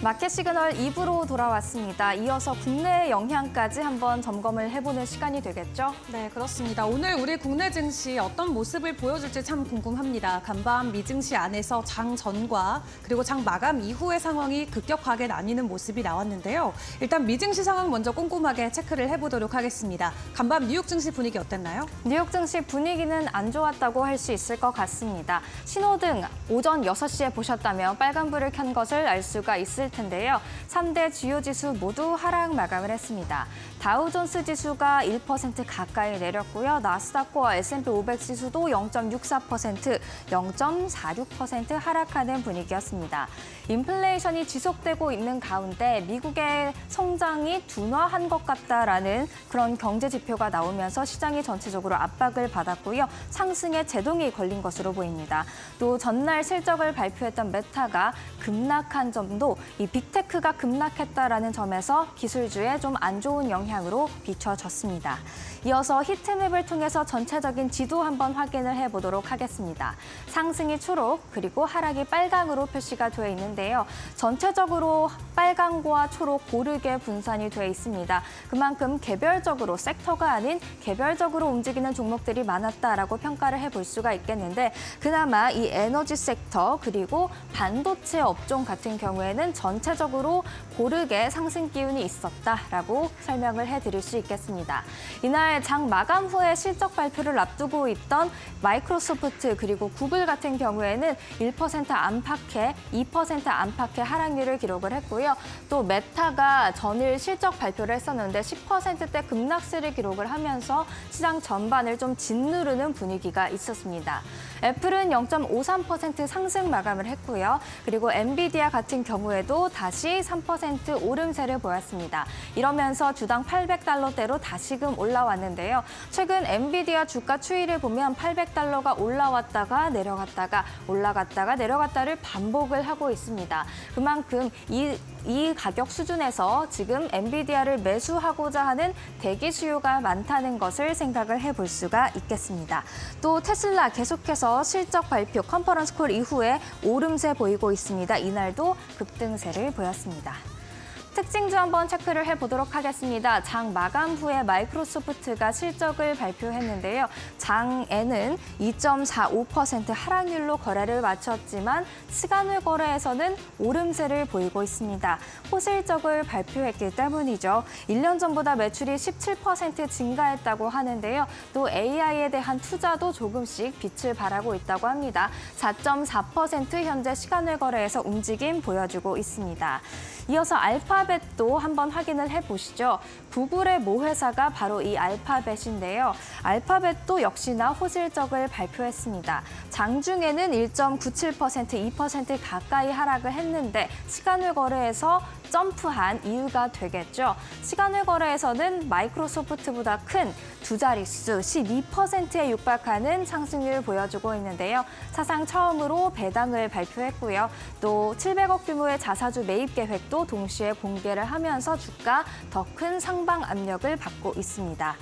마켓 시그널 2부로 돌아왔습니다. 이어서 국내 영향까지 한번 점검을 해보는 시간이 되겠죠? 네, 그렇습니다. 오늘 우리 국내 증시 어떤 모습을 보여줄지 참 궁금합니다. 간밤 미증시 안에서 장 전과 그리고 장 마감 이후의 상황이 급격하게 나뉘는 모습이 나왔는데요. 일단 미증시 상황 먼저 꼼꼼하게 체크를 해보도록 하겠습니다. 간밤 뉴욕 증시 분위기 어땠나요? 뉴욕 증시 분위기는 안 좋았다고 할 수 있을 것 같습니다. 신호등 오전 6시에 보셨다면 빨간불을 켠 것을 알 수가 있을 텐데요. 3대 주요 지수 모두 하락 마감을 했습니다. 다우존스 지수가 1% 가까이 내렸고요. 나스닥과 S&P 500 지수도 0.64%, 0.46% 하락하는 분위기였습니다. 인플레이션이 지속되고 있는 가운데 미국의 성장이 둔화한 것 같다라는 그런 경제 지표가 나오면서 시장이 전체적으로 압박을 받았고요. 상승에 제동이 걸린 것으로 보입니다. 또 전날 실적을 발표했던 메타가 급락한 점도 이 빅테크가 급락했다라는 점에서 기술주에 좀 안 좋은 영향으로 비춰졌습니다. 이어서 히트맵을 통해서 전체적인 지도 한번 확인을 해보도록 하겠습니다. 상승이 초록 그리고 하락이 빨강으로 표시가 되어 있는데요. 전체적으로 빨강과 초록 고르게 분산이 되어 있습니다. 그만큼 개별적으로 섹터가 아닌 개별적으로 움직이는 종목들이 많았다라고 평가를 해볼 수가 있겠는데 그나마 이 에너지 섹터 그리고 반도체 업종 같은 경우에는 전체적으로 고르게 상승 기운이 있었다라고 설명을 해드릴 수 있겠습니다. 이날 장 마감 후에 실적 발표를 앞두고 있던 마이크로소프트 그리고 구글 같은 경우에는 1% 안팎의 2% 안팎의 하락률을 기록을 했고요. 또 메타가 전일 실적 발표를 했었는데 10%대 급락세를 기록을 하면서 시장 전반을 좀 짓누르는 분위기가 있었습니다. 애플은 0.53% 상승 마감을 했고요. 그리고 엔비디아 같은 경우에도 다시 3% 오름세를 보였습니다. 이러면서 주당 800달러대로 다시금 올라왔는데요. 최근 엔비디아 주가 추이를 보면 800달러가 올라왔다가 내려갔다가 올라갔다가 내려갔다를 반복을 하고 있습니다. 그만큼 이 가격 수준에서 지금 엔비디아를 매수하고자 하는 대기 수요가 많다는 것을 생각을 해볼 수가 있겠습니다. 또 테슬라 계속해서 실적 발표 컨퍼런스 콜 이후에 오름세 보이고 있습니다. 이날도 급등세를 보였습니다. 특징주 한번 체크를 해보도록 하겠습니다. 장 마감 후에 마이크로소프트가 실적을 발표했는데요. 장에는 2.45% 하락률로 거래를 마쳤지만 시간외 거래에서는 오름세를 보이고 있습니다. 호실적을 발표했기 때문이죠. 1년 전보다 매출이 17% 증가했다고 하는데요. 또 AI에 대한 투자도 조금씩 빛을 발하고 있다고 합니다. 4.4% 현재 시간외 거래에서 움직임 보여주고 있습니다. 이어서 알파벳도 한번 확인을 해보시죠. 구글의 모회사가 바로 이 알파벳인데요. 알파벳도 역시나 호실적을 발표했습니다. 장중에는 1.97%, 2% 가까이 하락을 했는데 시간외 거래에서 점프한 이유가 되겠죠. 시간외 거래에서는 마이크로소프트보다 큰 두 자릿수 12%에 육박하는 상승률을 보여주고 있는데요. 사상 처음으로 배당을 발표했고요. 또 700억 규모의 자사주 매입 계획도 동시에 공개를 하면서 주가 더 큰 상방 압력을 받고 있습니다.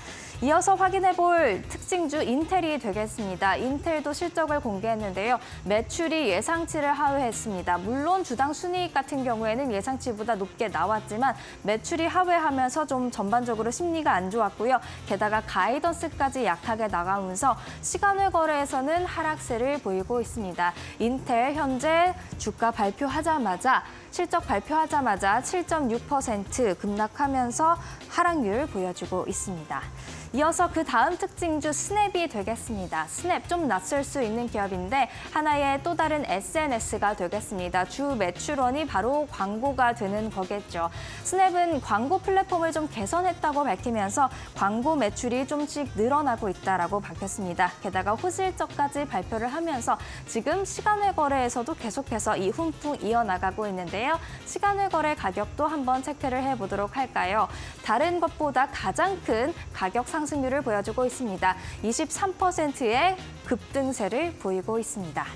이어서 확인해볼 특징주 인텔이 되겠습니다. 인텔도 실적을 공개했는데요. 매출이 예상치를 하회했습니다. 물론 주당 순이익 같은 경우에는 예상치보다 높게 나왔지만 매출이 하회하면서 좀 전반적으로 심리가 안 좋았고요. 게다가 가이던스까지 약하게 나가면서 시간외 거래에서는 하락세를 보이고 있습니다. 인텔 현재 주가 발표하자마자 실적 발표하자마자 7.6% 급락하면서 하락률 보여주고 있습니다. 이어서 그 다음 특징주 스냅이 되겠습니다. 스냅 좀 낯설 수 있는 기업인데 하나의 또 다른 SNS가 되겠습니다. 주 매출원이 바로 광고가 되는 거겠죠. 스냅은 광고 플랫폼을 좀 개선했다고 밝히면서 광고 매출이 좀씩 늘어나고 있다라고 밝혔습니다. 게다가 호실적까지 발표를 하면서 지금 시간외 거래에서도 계속해서 이 훈풍 이어나가고 있는데요. 시간외 거래 가격도 한번 체크를 해보도록 할까요? 다른 것보다 가장 큰 가격 상승률을 보여주고 있습니다. 23%의 급등세를 보이고 있습니다.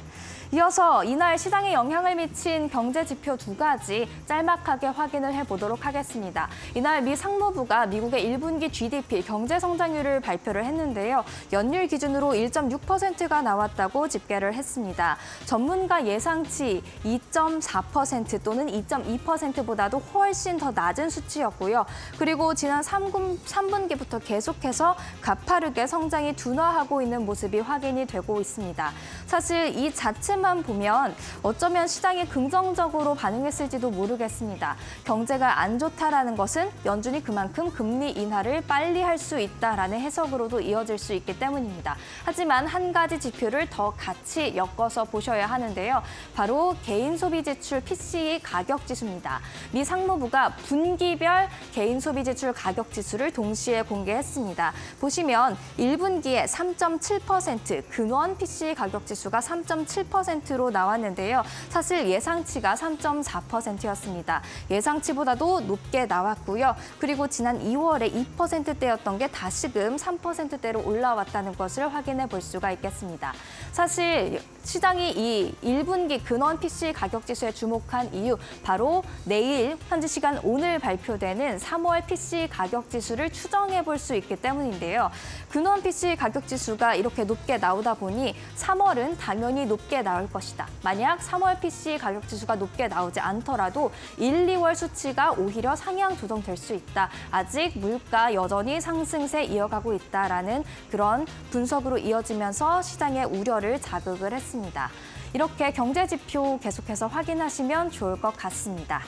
이어서 이날 시장에 영향을 미친 경제 지표 두 가지 짤막하게 확인을 해보도록 하겠습니다. 이날 미 상무부가 미국의 1분기 GDP 경제 성장률을 발표를 했는데요. 연율 기준으로 1.6%가 나왔다고 집계를 했습니다. 전문가 예상치 2.4% 또는 2.2%보다도 훨씬 더 낮은 수치였고요. 그리고 지난 3분기부터 계속해서 가파르게 성장이 둔화하고 있는 모습이 확인이 되고 있습니다. 사실 이 자체만 보면 어쩌면 시장이 긍정적으로 반응했을지도 모르겠습니다. 경제가 안 좋다라는 것은 연준이 그만큼 금리 인하를 빨리 할 수 있다라는 해석으로도 이어질 수 있기 때문입니다. 하지만 한 가지 지표를 더 같이 엮어서 보셔야 하는데요. 바로 개인 소비 지출 PCE 가격 지수입니다. 미 상무부가 분기별 개인 소비 지출 가격 지수를 동시에 공개했습니다. 보시면 1분기에 3.7%, 근원 PCE 가격 지수가 3.7%로 나왔는데요. 사실 예상치가 3.4%였습니다. 예상치보다도 높게 나왔고요. 그리고 지난 2월에 2%대였던 게 다시금 3%대로 올라왔다는 것을 확인해 볼 수가 있겠습니다. 사실 시장이 이 1분기 근원 PC 가격 지수에 주목한 이유, 바로 내일 현지 시간 오늘 발표되는 3월 PC 가격 지수를 추정해 볼 수 있기 때문인데요. 근원 PC 가격 지수가 이렇게 높게 나오다 보니 3월은 당연히 높게 나올 것이다. 만약 3월 PC 가격 지수가 높게 나오지 않더라도 1, 2월 수치가 오히려 상향 조정될 수 있다. 아직 물가 여전히 상승세 이어가고 있다라는 그런 분석으로 이어지면서 시장의 우려를 자극을 했습니다. 이렇게 경제 지표 계속해서 확인하시면 좋을 것 같습니다.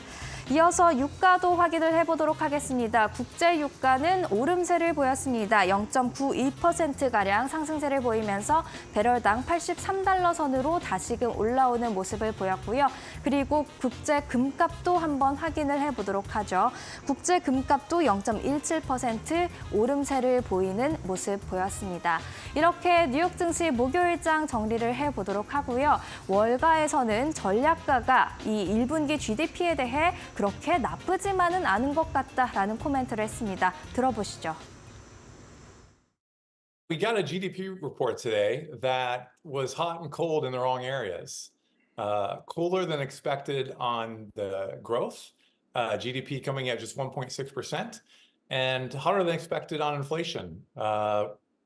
이어서 유가도 확인을 해보도록 하겠습니다. 국제 유가는 오름세를 보였습니다. 0.91%가량 상승세를 보이면서 배럴당 83달러 선으로 다시금 올라오는 모습을 보였고요. 그리고 국제 금값도 한번 확인을 해보도록 하죠. 국제 금값도 0.17% 오름세를 보이는 모습 보였습니다. 이렇게 뉴욕 증시 목요일장 정리를 해보도록 하고요. 월가에서는 전략가가 이 1분기 GDP에 대해 그렇게 나쁘지만은 않은 것 같다라는 코멘트를 했습니다. 들어보시죠. We got a GDP report today that was hot and cold in the wrong areas. Cooler than expected on the growth, GDP coming at just 1.6%, and hotter than expected on inflation.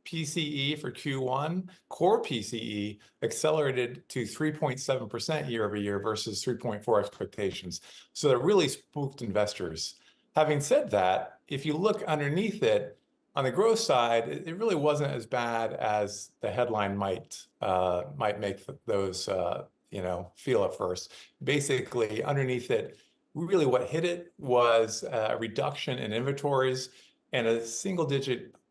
PCE for Q1, core PCE accelerated to 3.7% year over year versus 3.4 expectations. So that really spooked investors. Having said that, if you look underneath it, on the growth side, it really wasn't as bad as the headline might make those feel at first. Basically, underneath it, really what hit it was a reduction in inventories and a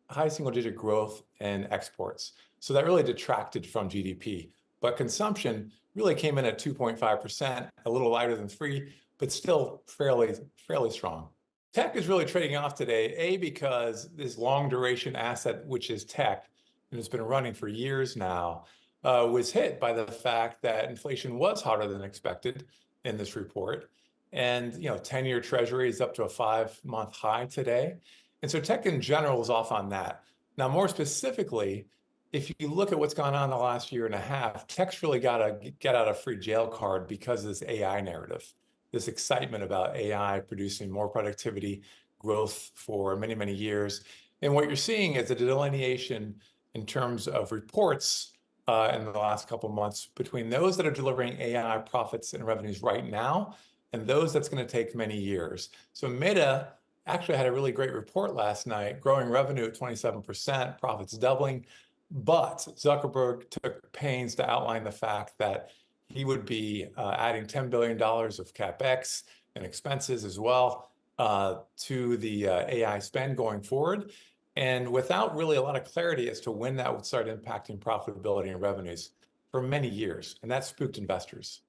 high single-digit growth in exports. So that really detracted from GDP. But consumption really came in at 2.5%, a little lighter than 3%, but still fairly strong. Tech is really trading off today, because this long-duration asset, which is tech, and it's been running for years now, was hit by the fact that inflation was hotter than expected in this report. And 10-year Treasury is up to a 5-month high today. And so tech in general is off on that. Now, more specifically, if you look at what's gone on in the last year and a half, tech's really got a get out of free jail card because of this AI narrative, this excitement about AI producing more productivity, growth for many, many years. And what you're seeing is a delineation in terms of reports in the last couple of months between those that are delivering AI profits and revenues right now and those that's going to take many years. So Meta actually had a really great report last night, growing revenue at 27%, profits doubling. But Zuckerberg took pains to outline the fact that he would be adding $10 billion of CapEx and expenses as well to the AI spend going forward, and without really a lot of clarity as to when that would start impacting profitability and revenues for many years. And that spooked investors.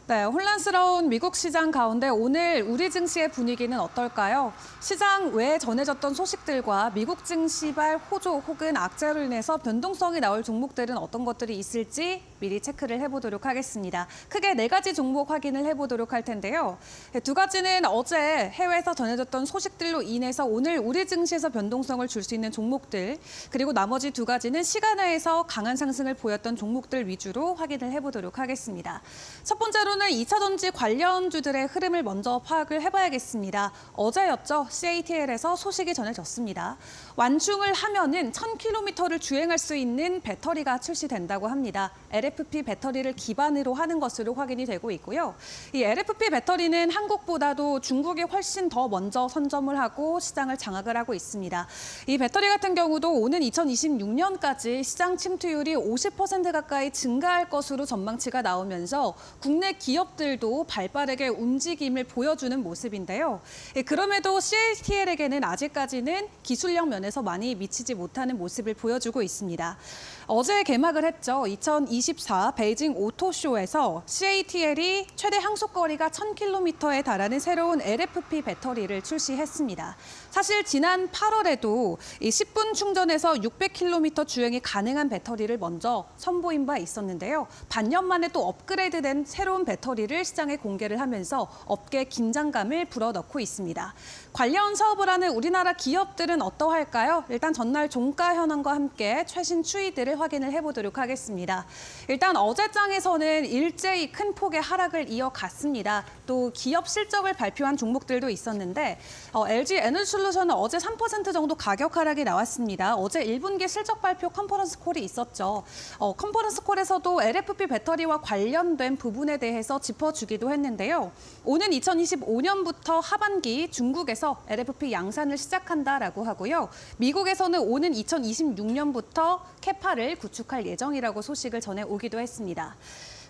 네, 혼란스러운 미국 시장 가운데 오늘 우리 증시의 분위기는 어떨까요? 시장 외에 전해졌던 소식들과 미국 증시발 호조 혹은 악재로 인해서 변동성이 나올 종목들은 어떤 것들이 있을지 미리 체크를 해보도록 하겠습니다. 크게 4가지 종목 확인을 해보도록 할 텐데요. 2가지는 어제 해외에서 전해졌던 소식들로 인해서 오늘 우리 증시에서 변동성을 줄 수 있는 종목들, 그리고 나머지 2가지는 시간외에서 강한 상승을 보였던 종목들 위주로 확인을 해보도록 하겠습니다. 첫 번째로는 2차 전지 관련주들의 흐름을 먼저 파악을 해봐야겠습니다. 어제였죠. CATL에서 소식이 전해졌습니다. 완충을 하면은 1000km를 주행할 수 있는 배터리가 출시된다고 합니다. LFP 배터리를 기반으로 하는 것으로 확인이 되고 있고요. 이 LFP 배터리는 한국보다도 중국이 훨씬 더 먼저 선점을 하고 시장을 장악을 하고 있습니다. 이 배터리 같은 경우도 오는 2026년까지 시장 침투율이 50% 가까이 증가할 것으로 전망치가 나오면서 국내 기업들도 발빠르게 움직임을 보여주는 모습인데요. 그럼에도 CATL에게는 아직까지는 기술력 면에서 많이 미치지 못하는 모습을 보여주고 있습니다. 어제 개막을 했죠. 2024 베이징 오토쇼에서 CATL이 최대 항속거리가 1000km에 달하는 새로운 LFP 배터리를 출시했습니다. 사실 지난 8월에도 이 10분 충전에서 600km 주행이 가능한 배터리를 먼저 선보인 바 있었는데요. 반년 만에 또 업그레이드된 새로운 배터리를 시장에 공개를 하면서 업계 긴장감을 불어넣고 있습니다. 관련 사업을 하는 우리나라 기업들은 어떠할까요? 일단 전날 종가 현황과 함께 최신 추이들을 확인을 해보도록 하겠습니다. 일단 어제장에서는 일제히 큰 폭의 하락을 이어갔습니다. 또 기업 실적을 발표한 종목들도 있었는데 LG 에너지솔루션은 어제 3% 정도 가격 하락이 나왔습니다. 어제 1분기 실적 발표 컨퍼런스 콜이 있었죠. 컨퍼런스 콜에서도 LFP 배터리와 관련된 부분에 대해서 짚어주기도 했는데요. 오는 2025년부터 하반기 중국에서 LFP 양산을 시작한다라고 하고요. 미국에서는 오는 2026년부터 캐파를 구축할 예정이라고 소식을 전해오기도 했습니다.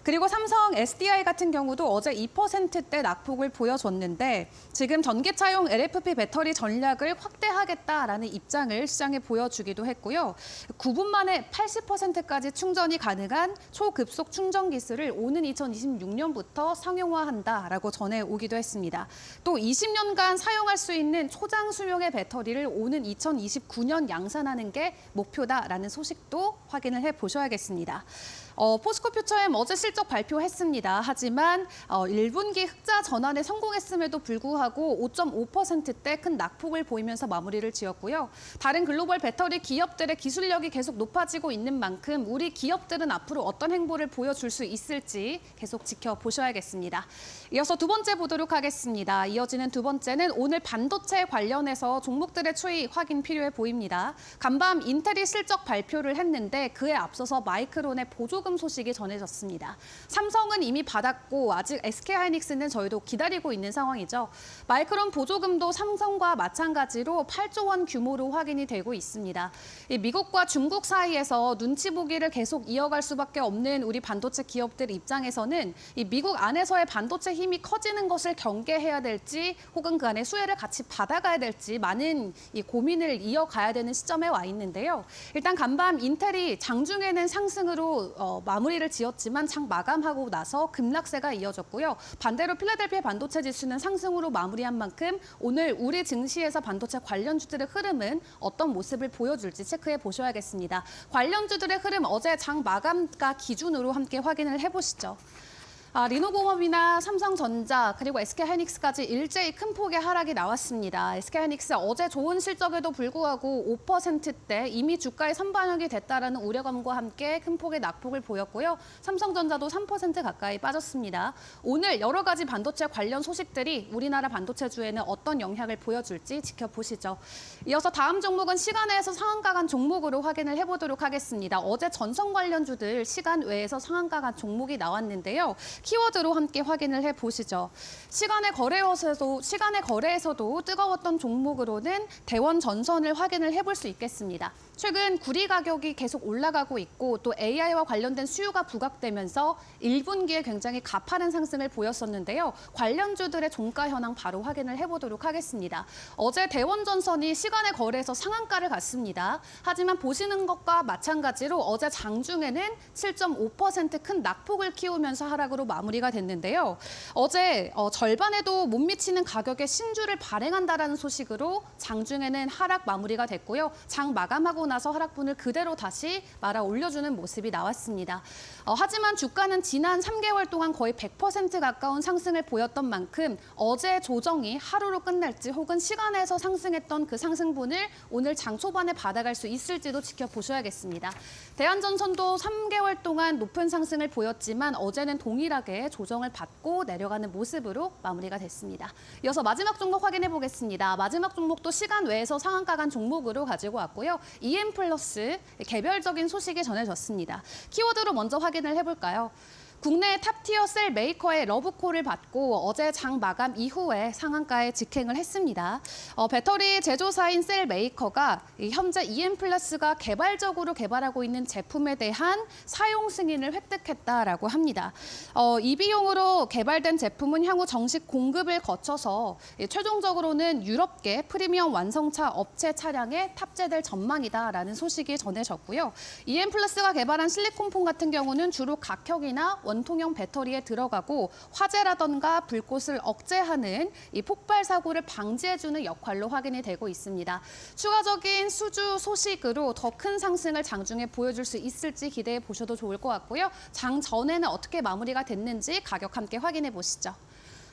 그리고 삼성 SDI 같은 경우도 어제 2%대 낙폭을 보여줬는데 지금 전기차용 LFP 배터리 전략을 확대하겠다라는 입장을 시장에 보여주기도 했고요. 9분 만에 80%까지 충전이 가능한 초급속 충전 기술을 오는 2026년부터 상용화한다라고 전해오기도 했습니다. 또 20년간 사용할 수 있는 초장 수명의 배터리를 오는 2029년 양산하는 게 목표다라는 소식도 확인을 해보셔야겠습니다. 포스코퓨처엠 어제 실적 발표했습니다. 하지만 1분기 흑자 전환에 성공했음에도 불구하고 5.5%대 큰 낙폭을 보이면서 마무리를 지었고요. 다른 글로벌 배터리 기업들의 기술력이 계속 높아지고 있는 만큼 우리 기업들은 앞으로 어떤 행보를 보여줄 수 있을지 계속 지켜보셔야겠습니다. 이어서 2번째 보도록 하겠습니다. 이어지는 2번째는 오늘 반도체 관련해서 종목들의 추이 확인 필요해 보입니다. 간밤 인텔이 실적 발표를 했는데 그에 앞서서 마이크론의 보조금 소식이 전해졌습니다. 삼성은 이미 받았고 아직 SK하이닉스는 저희도 기다리고 있는 상황이죠. 마이크론 보조금도 삼성과 마찬가지로 8조 원 규모로 확인이 되고 있습니다. 미국과 중국 사이에서 눈치 보기를 계속 이어갈 수밖에 없는 우리 반도체 기업들 입장에서는 이 미국 안에서의 반도체 힘이 커지는 것을 경계해야 될지 혹은 그 안에 수혜를 같이 받아가야 될지 많은 이 고민을 이어가야 되는 시점에 와 있는데요. 일단 간밤 인텔이 장중에는 상승으로 마무리를 지었지만 장 마감하고 나서 급락세가 이어졌고요. 반대로 필라델피아 반도체 지수는 상승으로 마무리한 만큼 오늘 우리 증시에서 반도체 관련주들의 흐름은 어떤 모습을 보여줄지 체크해 보셔야겠습니다. 관련주들의 흐름 어제 장 마감가 기준으로 함께 확인을 해보시죠. 리노공업이나 삼성전자 그리고 SK하이닉스까지 일제히 큰 폭의 하락이 나왔습니다. SK하이닉스 어제 좋은 실적에도 불구하고 5%대 이미 주가에 선반영이 됐다라는 우려감과 함께 큰 폭의 낙폭을 보였고요. 삼성전자도 3% 가까이 빠졌습니다. 오늘 여러 가지 반도체 관련 소식들이 우리나라 반도체주에는 어떤 영향을 보여줄지 지켜보시죠. 이어서 다음 종목은 시간외에서 상한가 간 종목으로 확인을 해보도록 하겠습니다. 어제 전선 관련주들 시간 외에서 상한가 간 종목이 나왔는데요. 키워드로 함께 확인을 해보시죠. 시간의 거래에서도 뜨거웠던 종목으로는 대원 전선을 확인을 해볼 수 있겠습니다. 최근 구리 가격이 계속 올라가고 있고 또 AI와 관련된 수요가 부각되면서 1분기에 굉장히 가파른 상승을 보였었는데요. 관련주들의 종가 현황 바로 확인을 해보도록 하겠습니다. 어제 대원전선이 시간의 거래에서 상한가를 갔습니다. 하지만 보시는 것과 마찬가지로 어제 장중에는 7.5% 큰 낙폭을 키우면서 하락으로 마무리가 됐는데요. 어제 절반에도 못 미치는 가격의 신주를 발행한다라는 소식으로 장중에는 하락 마무리가 됐고요. 장 마감하고 나서 하락분을 그대로 다시 말아 올려주는 모습이 나왔습니다. 하지만 주가는 지난 3개월 동안 거의 100% 가까운 상승을 보였던 만큼 어제 조정이 하루로 끝날지 혹은 시간에서 상승했던 그 상승분을 오늘 장 초반에 받아갈 수 있을지도 지켜보셔야겠습니다. 대한전선도 3개월 동안 높은 상승을 보였지만 어제는 동일하게 조정을 받고 내려가는 모습으로 마무리가 됐습니다. 이어서 마지막 종목 확인해 보겠습니다. 마지막 종목도 시간 외에서 상한가 간 종목으로 가지고 왔고요. EM플러스 개별적인 소식이 전해졌습니다. 키워드로 먼저 확인을 해볼까요? 국내 탑티어 셀 메이커의 러브콜을 받고 어제 장 마감 이후에 상한가에 직행을 했습니다. 배터리 제조사인 셀 메이커가 현재 EM플러스가 개발적으로 개발하고 있는 제품에 대한 사용 승인을 획득했다라고 합니다. 이 비용으로 개발된 제품은 향후 정식 공급을 거쳐서 최종적으로는 유럽계 프리미엄 완성차 업체 차량에 탑재될 전망이다라는 소식이 전해졌고요. EM플러스가 개발한 실리콘폼 같은 경우는 주로 각형이나 원통형 배터리에 들어가고 화재라던가 불꽃을 억제하는 이 폭발 사고를 방지해주는 역할로 확인이 되고 있습니다. 추가적인 수주 소식으로 더 큰 상승을 장중에 보여줄 수 있을지 기대해 보셔도 좋을 것 같고요. 장 전에는 어떻게 마무리가 됐는지 가격 함께 확인해 보시죠.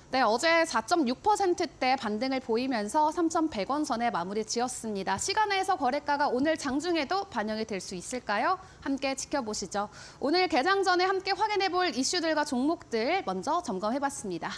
네, 어제 4.6%대 반등을 보이면서 3,100원 선에 마무리 지었습니다. 시간에서 거래가가 오늘 장중에도 반영이 될 수 있을까요? 함께 지켜보시죠. 오늘 개장 전에 함께 확인해 볼 이슈들과 종목들 먼저 점검해 봤습니다.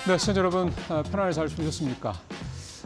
네, 시청자 여러분 편안하게 잘 주무셨습니까?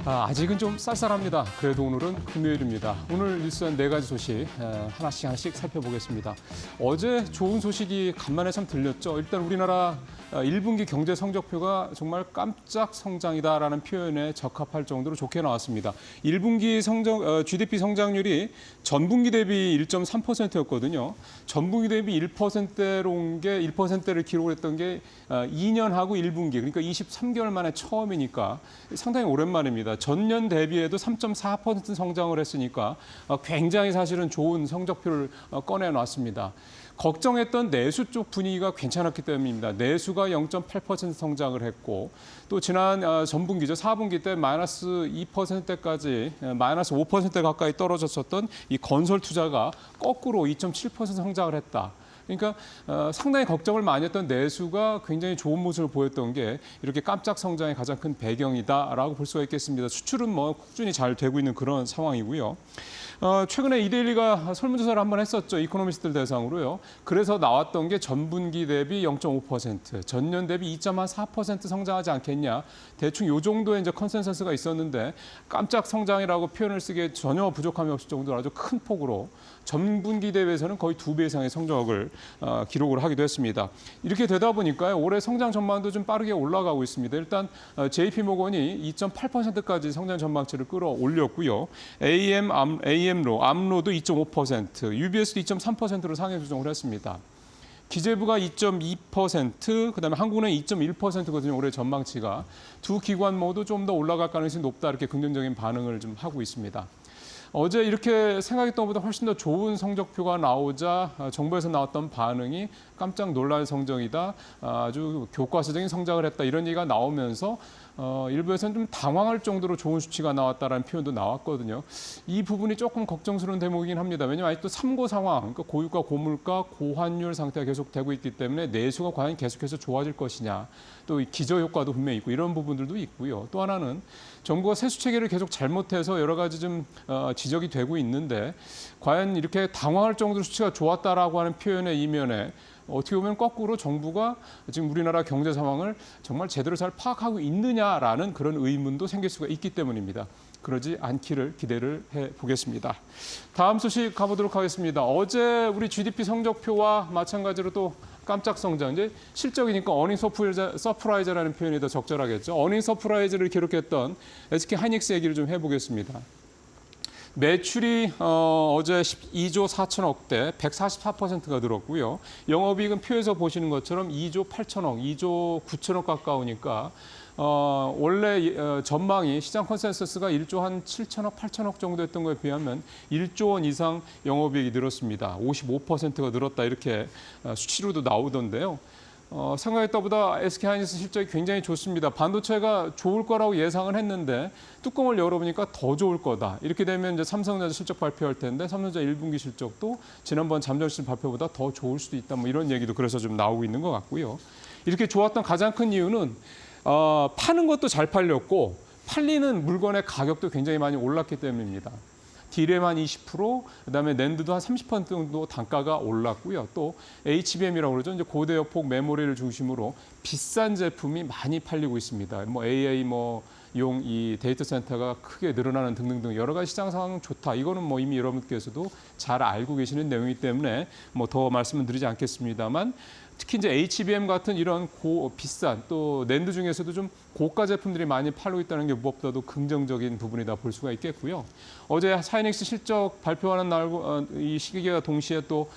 아직은 좀 쌀쌀합니다. 그래도 오늘은 금요일입니다. 오늘 뉴스한 4가지 소식 하나씩 살펴보겠습니다. 어제 좋은 소식이 간만에 참 들렸죠. 일단 우리나라 1분기 경제 성적표가 정말 깜짝 성장이다라는 표현에 적합할 정도로 좋게 나왔습니다. 1분기 GDP 성장률이 전분기 대비 1.3%였거든요. 전분기 대비 1%대로 온 게 1%를 기록했던 게 2년하고 1분기, 그러니까 23개월 만에 처음이니까 상당히 오랜만입니다. 전년 대비해도 3.4% 성장을 했으니까 굉장히 사실은 좋은 성적표를 꺼내놨습니다. 걱정했던 내수 쪽 분위기가 괜찮았기 때문입니다. 내수가 0.8% 성장을 했고 또 지난 전분기죠. 4분기 때 마이너스 2%대까지 마이너스 5% 가까이 떨어졌었던 이 건설 투자가 거꾸로 2.7% 성장을 했다. 그러니까 상당히 걱정을 많이 했던 내수가 굉장히 좋은 모습을 보였던 게 이렇게 깜짝 성장의 가장 큰 배경이다라고 볼 수가 있겠습니다. 수출은 뭐 꾸준히 잘 되고 있는 그런 상황이고요. 최근에 이데일리가 설문조사를 한번 했었죠. 이코노미스트들 대상으로요. 그래서 나왔던 게 전분기 대비 0.5%, 전년 대비 2.4% 성장하지 않겠냐. 대충 요 정도의 이제 컨센서스가 있었는데 깜짝 성장이라고 표현을 쓰기에 전혀 부족함이 없을 정도로 아주 큰 폭으로 전분기 대비해서는 거의 2배 이상의 성적을 기록을 하기도 했습니다. 이렇게 되다 보니까요. 올해 성장 전망도 좀 빠르게 올라가고 있습니다. 일단 JP모건이 2.8%까지 성장 전망치를 끌어올렸고요. 암로도 2.5%, UBS도 2.3%로 상향 조정을 했습니다. 기재부가 2.2%, 그다음에 한국은행이 2.1%거든요. 올해 전망치가. 두 기관 모두 좀 더 올라갈 가능성이 높다 이렇게 긍정적인 반응을 좀 하고 있습니다. 어제 이렇게 생각했던 것보다 훨씬 더 좋은 성적표가 나오자 정부에서 나왔던 반응이 깜짝 놀랄 성적이다, 아주 교과서적인 성장을 했다 이런 얘기가 나오면서 일부에서는 좀 당황할 정도로 좋은 수치가 나왔다라는 표현도 나왔거든요. 이 부분이 조금 걱정스러운 대목이긴 합니다. 왜냐하면 아직도 삼고 상황, 그러니까 고유가, 고물가, 고환율 상태가 계속되고 있기 때문에 내수가 과연 계속해서 좋아질 것이냐, 또 기저 효과도 분명히 있고 이런 부분들도 있고요. 또 하나는 정부가 세수 체계를 계속 잘못해서 여러 가지 좀 지적이 되고 있는데 과연 이렇게 당황할 정도로 수치가 좋았다라고 하는 표현의 이면에 어떻게 보면 거꾸로 정부가 지금 우리나라 경제 상황을 정말 제대로 잘 파악하고 있느냐라는 그런 의문도 생길 수가 있기 때문입니다. 그러지 않기를 기대를 해보겠습니다. 다음 소식 가보도록 하겠습니다. 어제 우리 GDP 성적표와 마찬가지로 또 깜짝 성장, 이제 실적이니까 어닝 서프라이즈라는 표현이 더 적절하겠죠. 어닝 서프라이즈를 기록했던 SK 하이닉스 얘기를 좀 해보겠습니다. 매출이 어제 12조 4천억대 144%가 늘었고요. 영업이익은 표에서 보시는 것처럼 2조 8천억, 2조 9천억 가까우니까 원래 전망이 시장 컨센서스가 1조 한 7천억, 8천억 정도였던 거에 비하면 1조 원 이상 영업이익이 늘었습니다. 55%가 늘었다 이렇게 수치로도 나오던데요. 생각했던 것보다 SK하이닉스 실적이 굉장히 좋습니다. 반도체가 좋을 거라고 예상을 했는데 뚜껑을 열어보니까 더 좋을 거다. 이렇게 되면 이제 삼성전자 실적 발표할 텐데 삼성전자 1분기 실적도 지난번 잠정실 발표보다 더 좋을 수도 있다. 뭐 이런 얘기도 그래서 좀 나오고 있는 것 같고요. 이렇게 좋았던 가장 큰 이유는 파는 것도 잘 팔렸고 팔리는 물건의 가격도 굉장히 많이 올랐기 때문입니다. 디램 한 20%, 그다음에 낸드도 한 30% 정도 단가가 올랐고요. 또 HBM이라고 그러죠. 이제 고대역폭 메모리를 중심으로 비싼 제품이 많이 팔리고 있습니다. 뭐 AA 용 이 데이터 센터가 크게 늘어나는 등등등 여러 가지 시장 상황 좋다. 이거는 뭐 이미 여러분께서도 잘 알고 계시는 내용이기 때문에 뭐 더 말씀은 드리지 않겠습니다만 특히 이제 HBM 같은 이런 비싼 또 낸드 중에서도 좀 고가 제품들이 많이 팔고 있다는 게 무엇보다도 긍정적인 부분이다 볼 수가 있겠고요. 어제 하이닉스 실적 발표하는 날 이 시기와 동시에 또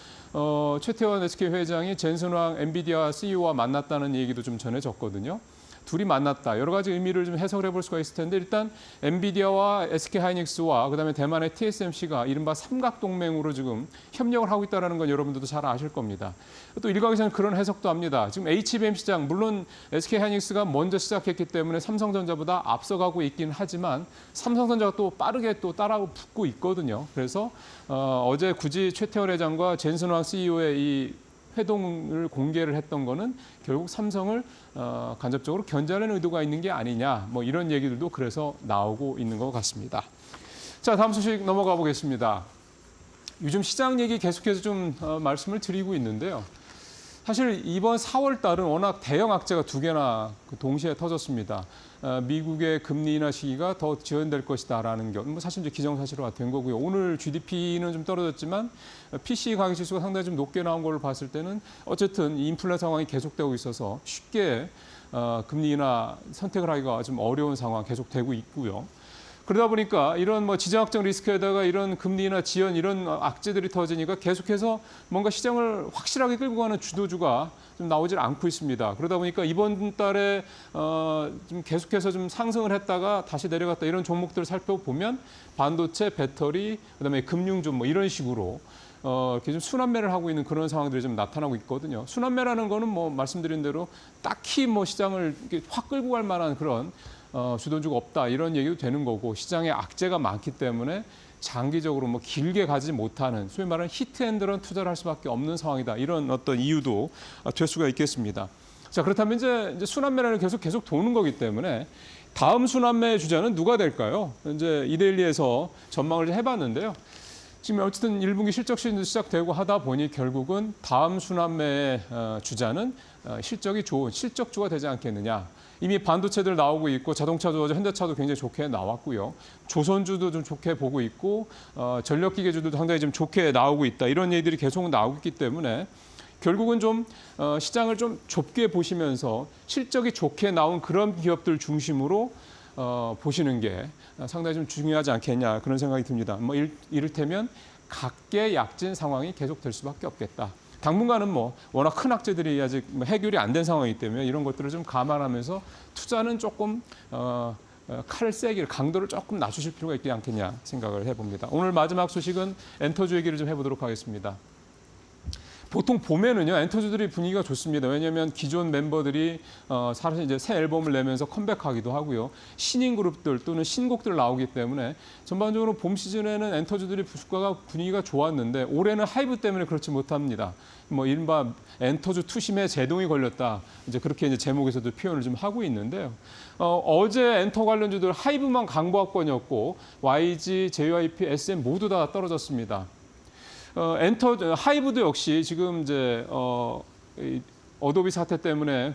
최태원 SK 회장이 젠슨왕 엔비디아 CEO와 만났다는 얘기도 좀 전해졌거든요. 둘이 만났다. 여러 가지 의미를 좀 해석을 해볼 수가 있을 텐데 일단 엔비디아와 SK하이닉스와 그다음에 대만의 TSMC가 이른바 삼각동맹으로 지금 협력을 하고 있다는 건 여러분들도 잘 아실 겁니다. 또 일각에서는 그런 해석도 합니다. 지금 HBM 시장 물론 SK하이닉스가 먼저 시작했기 때문에 삼성전자보다 앞서가고 있긴 하지만 삼성전자가 또 빠르게 또 따라붙고 붙고 있거든요. 그래서 어제 굳이 최태원 회장과 젠슨왕 CEO의 이 회동을 공개를 했던 거는 결국 삼성을 간접적으로 견제하는 의도가 있는 게 아니냐 뭐 이런 얘기들도 그래서 나오고 있는 것 같습니다. 자, 다음 소식 넘어가 보겠습니다. 요즘 시장 얘기 계속해서 좀 말씀을 드리고 있는데요. 사실 이번 4월 달은 워낙 대형 악재가 두 개나 동시에 터졌습니다. 미국의 금리 인하 시기가 더 지연될 것이다라는 게 사실 이제 기정사실화가 된 거고요. 오늘 GDP는 좀 떨어졌지만 PC 가격 지수가 상당히 좀 높게 나온 걸 봤을 때는 어쨌든 인플레 상황이 계속되고 있어서 쉽게 금리 인하 선택을 하기가 좀 어려운 상황 계속되고 있고요. 그러다 보니까 이런 뭐 지정학적 리스크에다가 이런 금리나 지연 이런 악재들이 터지니까 계속해서 뭔가 시장을 확실하게 끌고 가는 주도주가 좀 나오질 않고 있습니다. 그러다 보니까 이번 달에 좀 계속해서 좀 상승을 했다가 다시 내려갔다 이런 종목들을 살펴보면 반도체, 배터리, 그다음에 금융주 뭐 이런 식으로 이렇게 좀 순환매를 하고 있는 그런 상황들이 좀 나타나고 있거든요. 순환매라는 거는 뭐 말씀드린 대로 딱히 뭐 시장을 이렇게 확 끌고 갈 만한 그런 주도주가 없다 이런 얘기도 되는 거고 시장에 악재가 많기 때문에 장기적으로 뭐 길게 가지 못하는 소위 말하는 히트앤드런 투자를 할 수밖에 없는 상황이다 이런 어떤 이유도 될 수가 있겠습니다. 자, 그렇다면 이제 순환매를 계속 도는 거기 때문에 다음 순환매 주자는 누가 될까요? 이제 이데일리에서 전망을 좀 해봤는데요. 지금 어쨌든 1분기 실적 시즌도 시작되고 하다 보니 결국은 다음 순환매의 주자는 실적이 좋은 실적주가 되지 않겠느냐. 이미 반도체들 나오고 있고 자동차도 어제 현대차도 굉장히 좋게 나왔고요. 조선주도 좀 좋게 보고 있고 전력기계주도 상당히 좀 좋게 나오고 있다. 이런 얘기들이 계속 나오고 있기 때문에 결국은 좀 시장을 좀 좁게 보시면서 실적이 좋게 나온 그런 기업들 중심으로 보시는 게 상당히 좀 중요하지 않겠냐 그런 생각이 듭니다. 뭐 이를테면 각계 약진 상황이 계속될 수밖에 없겠다. 당분간은 뭐 워낙 큰 악재들이 아직 해결이 안 된 상황이기 때문에 이런 것들을 좀 감안하면서 투자는 조금 칼을 세게 강도를 조금 낮추실 필요가 있지 않겠냐 생각을 해봅니다. 오늘 마지막 소식은 엔터주 얘기를 좀 해보도록 하겠습니다. 보통 봄에는요 엔터주들이 분위기가 좋습니다. 왜냐하면 기존 멤버들이 사실 이제 새 앨범을 내면서 컴백하기도 하고요. 신인 그룹들 또는 신곡들 나오기 때문에 전반적으로 봄 시즌에는 엔터주들이 주가가 분위기가 좋았는데 올해는 하이브 때문에 그렇지 못합니다. 뭐 이른바 엔터주 투심에 제동이 걸렸다. 이제 그렇게 이제 제목에서도 표현을 좀 하고 있는데요. 어제 엔터 관련주들 하이브만 강보합권이었고 YG, JYP, SM 모두 다 떨어졌습니다. 하이브도 역시 지금 이제 이 어도비 사태 때문에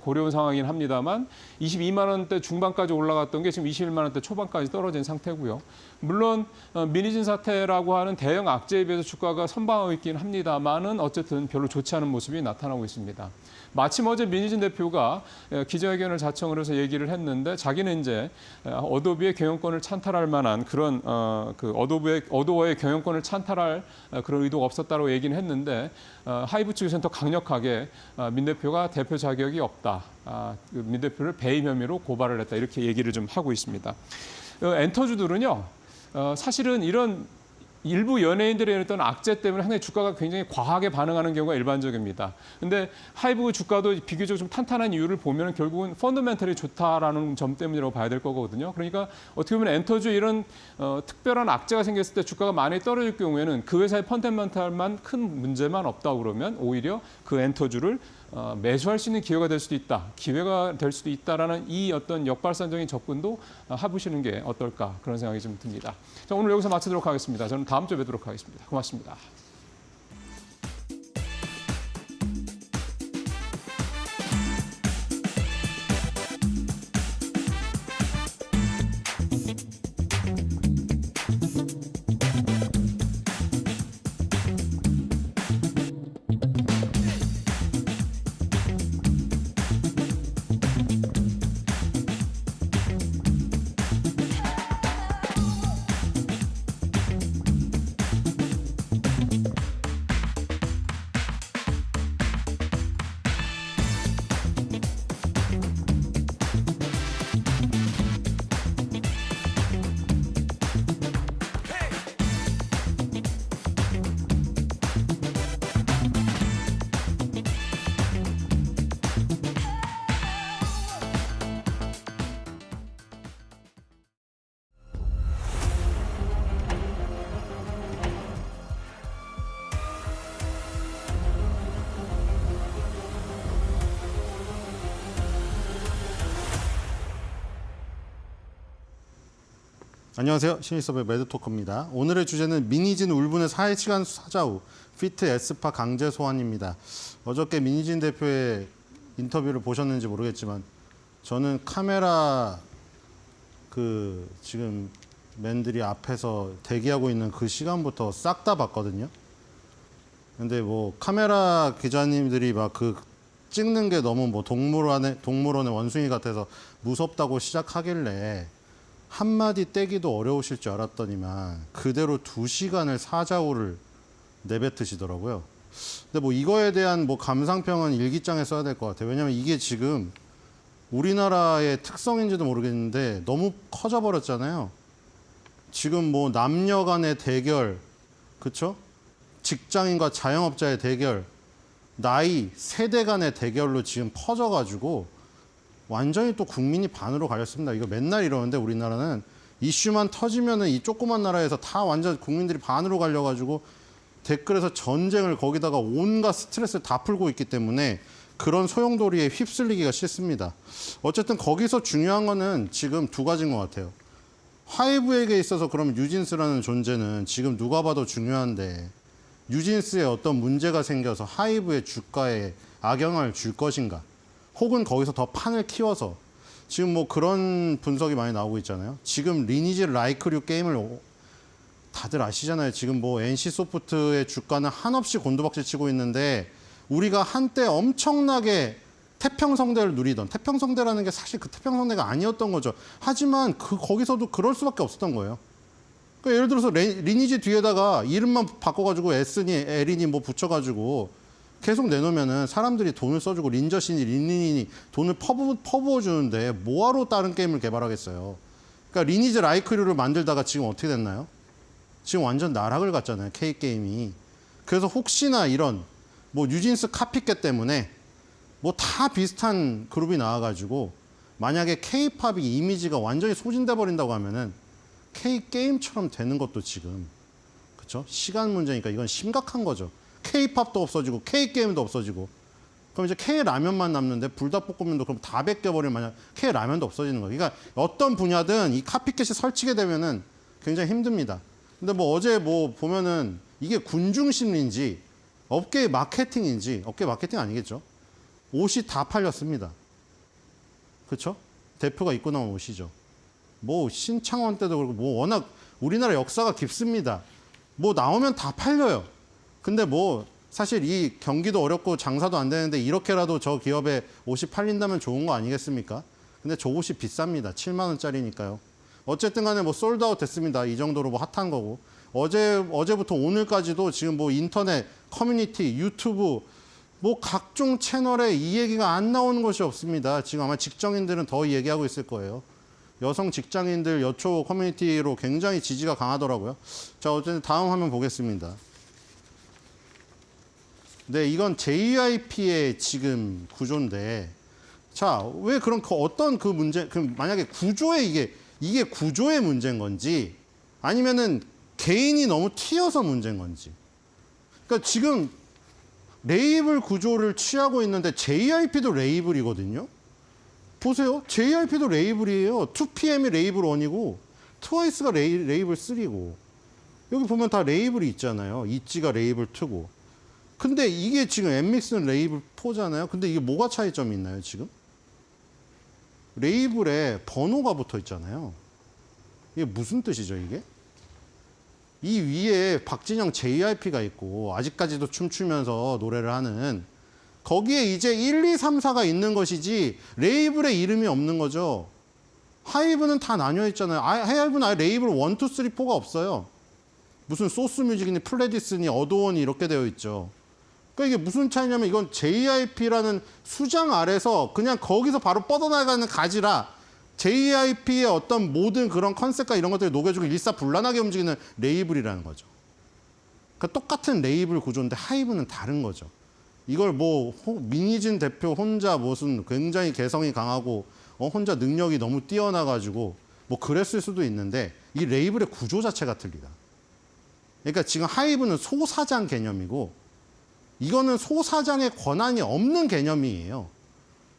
고려운 상황이긴 합니다만 22만 원대 중반까지 올라갔던 게 지금 21만 원대 초반까지 떨어진 상태고요. 물론 미니진 사태라고 하는 대형 악재에 비해서 주가가 선방하고 있긴 합니다만은 어쨌든 별로 좋지 않은 모습이 나타나고 있습니다. 마침 어제 민희진 대표가 기자회견을 자청을 해서 얘기를 했는데 자기는 이제 어도비의 경영권을 찬탈할 만한 그런 그 어도어의 경영권을 찬탈할 그런 의도가 없었다고 얘기는 했는데 하이브 측에서는 더 강력하게 민 대표가 대표 자격이 없다. 민 대표를 배임 혐의로 고발을 했다. 이렇게 얘기를 좀 하고 있습니다. 엔터주들은요. 사실은 이런 일부 연예인들의 어떤 악재 때문에 상당히 주가가 굉장히 과하게 반응하는 경우가 일반적입니다. 근데 하이브 주가도 비교적 좀 탄탄한 이유를 보면 결국은 펀더멘털이 좋다라는 점 때문이라고 봐야 될 거거든요. 그러니까 어떻게 보면 엔터주 이런 특별한 악재가 생겼을 때 주가가 많이 떨어질 경우에는 그 회사의 펀더멘털만 큰 문제만 없다고 그러면 오히려 그 엔터주를 매수할 수 있는 기회가 될 수도 있다. 기회가 될 수도 있다라는 이 어떤 역발상적인 접근도 해보시는 게 어떨까 그런 생각이 좀 듭니다. 자, 오늘 여기서 마치도록 하겠습니다. 저는 다음 주에 뵙도록 하겠습니다. 고맙습니다. 안녕하세요. 신일섭의 매드토크입니다. 오늘의 주제는 민희진 울분의 4시간 사자후 피트 에스파 강제 소환입니다. 어저께 민희진 대표의 인터뷰를 보셨는지 모르겠지만 저는 카메라 지금 맨들이 앞에서 대기하고 있는 그 시간부터 싹 다 봤거든요. 근데 뭐 카메라 기자님들이 막 찍는 게 너무 뭐 동물원의 원숭이 같아서 무섭다고 시작하길래 한마디 떼기도 어려우실 줄 알았더니만 그대로 2시간을 사자후를 내뱉으시더라고요. 근데 뭐 이거에 대한 뭐 감상평은 일기장에 써야 될 것 같아요. 왜냐면 이게 지금 우리나라의 특성인지도 모르겠는데 너무 커져버렸잖아요. 지금 뭐 남녀 간의 대결, 그쵸? 직장인과 자영업자의 대결, 나이, 세대 간의 대결로 지금 커져가지고 완전히 또 국민이 반으로 갈렸습니다. 이거 맨날 이러는데 우리나라는 이슈만 터지면은 이 조그만 나라에서 다 완전 국민들이 반으로 갈려가지고 댓글에서 전쟁을 거기다가 온갖 스트레스를 다 풀고 있기 때문에 그런 소용돌이에 휩쓸리기가 싫습니다. 어쨌든 거기서 중요한 거는 지금 두 가지인 것 같아요. 하이브에게 있어서 그럼 뉴진스라는 존재는 지금 누가 봐도 중요한데 뉴진스에 어떤 문제가 생겨서 하이브의 주가에 악영향을 줄 것인가? 혹은 거기서 더 판을 키워서 지금 뭐 그런 분석이 많이 나오고 있잖아요. 지금 리니지 라이크류 게임을 다들 아시잖아요. 지금 뭐 NC 소프트의 주가는 한없이 곤두박질 치고 있는데 우리가 한때 엄청나게 태평성대를 누리던 태평성대라는 게 사실 그 태평성대가 아니었던 거죠. 하지만 거기서도 그럴 수밖에 없었던 거예요. 그러니까 예를 들어서 리니지 뒤에다가 이름만 바꿔가지고 S니 L이니 뭐 붙여가지고 계속 내놓으면은 사람들이 돈을 써주고 린저씨니 린린이니 돈을 퍼부어 주는데 뭐하러 다른 게임을 개발하겠어요. 그러니까 리니지 라이크류를 만들다가 지금 어떻게 됐나요? 지금 완전 나락을 갔잖아요. K게임이. 그래서 혹시나 이런 뭐 뉴진스 카피캣 때문에 뭐 다 비슷한 그룹이 나와가지고 만약에 K-팝이 이미지가 완전히 소진돼 버린다고 하면은 K-게임처럼 되는 것도 지금 그렇죠? 시간 문제니까 이건 심각한 거죠. K-팝도 없어지고 K-게임도 없어지고 그럼 이제 K-라면만 남는데 불닭볶음면도 그럼 다 벗겨버리면 만약 K-라면도 없어지는 거예요. 그러니까 어떤 분야든 이 카피캣이 설치게 되면은 굉장히 힘듭니다. 근데 뭐 어제 뭐 보면은 이게 군중 심리인지 업계 마케팅인지 업계 마케팅 아니겠죠? 옷이 다 팔렸습니다. 그렇죠? 대표가 입고 나온 옷이죠. 뭐 신창원 때도 그렇고 뭐 워낙 우리나라 역사가 깊습니다. 뭐 나오면 다 팔려요. 근데 뭐 사실 이 경기도 어렵고 장사도 안 되는데 이렇게라도 저 기업에 옷이 팔린다면 좋은 거 아니겠습니까? 근데 저 옷이 비쌉니다. 7만 원짜리니까요. 어쨌든 간에 뭐 솔드아웃 됐습니다. 이 정도로 뭐 핫한 거고. 어제부터 오늘까지도 지금 뭐 인터넷, 커뮤니티, 유튜브 뭐 각종 채널에 이 얘기가 안 나오는 것이 없습니다. 지금 아마 직장인들은 더 얘기하고 있을 거예요. 여성 직장인들 여초 커뮤니티로 굉장히 지지가 강하더라고요. 자, 어쨌든 다음 화면 보겠습니다. 네, 이건 JYP의 지금 구조인데, 자, 왜 그런 어떤 그 문제, 만약에 구조에 이게 구조의 문제인 건지, 아니면은 개인이 너무 튀어서 문제인 건지. 그러니까 지금 레이블 구조를 취하고 있는데 JYP도 레이블이거든요. 보세요. JYP도 레이블이에요. 2PM이 레이블 1이고 트와이스가 레이블 3고 여기 보면 다 레이블이 있잖아요. 있지가 레이블 2고. 근데 이게 지금 엠믹스는 레이블 4잖아요. 근데 이게 뭐가 차이점이 있나요, 지금? 레이블에 번호가 붙어 있잖아요. 이게 무슨 뜻이죠, 이게? 이 위에 박진영 JYP가 있고 아직까지도 춤추면서 노래를 하는 거기에 이제 1, 2, 3, 4가 있는 것이지 레이블의 이름이 없는 거죠. 하이브는 다 나뉘어 있잖아요. 하이브는 아예 레이블 1, 2, 3, 4가 없어요. 무슨 소스뮤직이니 플레디스니 어도원이 이렇게 되어 있죠. 그러니까 이게 무슨 차이냐면 이건 JYP라는 수장 아래서 그냥 거기서 바로 뻗어나가는 가지라 JYP의 어떤 모든 그런 컨셉과 이런 것들을 녹여주고 일사불란하게 움직이는 레이블이라는 거죠. 그러니까 똑같은 레이블 구조인데 하이브는 다른 거죠. 이걸 뭐 민희진 대표 혼자 무슨 굉장히 개성이 강하고 혼자 능력이 너무 뛰어나가지고 뭐 그랬을 수도 있는데 이 레이블의 구조 자체가 틀리다. 그러니까 지금 하이브는 소사장 개념이고 이거는 소사장의 권한이 없는 개념이에요.